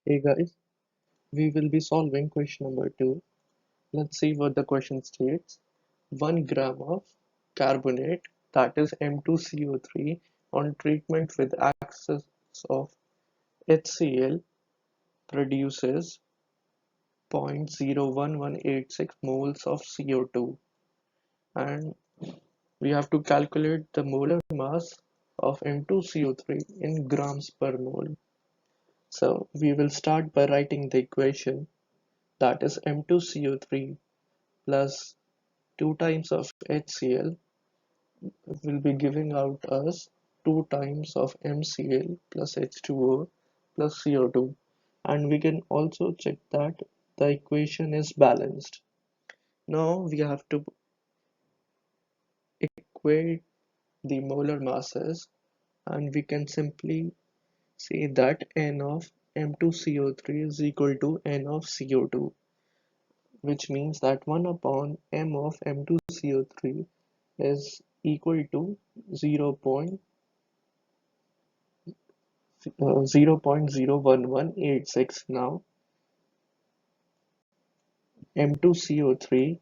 Hey guys, we will be solving question number 2. Let's see what the question states. 1 gram of carbonate, that is M2CO3, on treatment with excess of HCl produces 0.01186 moles of CO2, and we have to calculate the molar mass of M2CO3 in grams per mole. So we will start by writing the equation, that is M2CO3 plus 2 times of HCl will be giving out us 2 times of MCl plus H2O plus CO2, and we can also check that the equation is balanced. Now we have to equate the molar masses, and we can simply say that N of M2CO3 is equal to N of CO2, which means that 1 upon M of M2CO3 is equal to 0.01186. Now M2CO3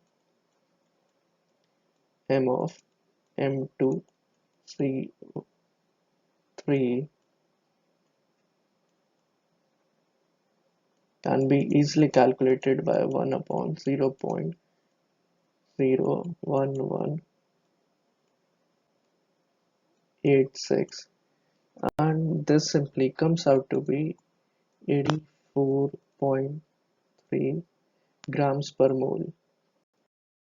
M of M2CO3 can be easily calculated by 1 upon 0.01186, and this simply comes out to be 84.3 grams per mole.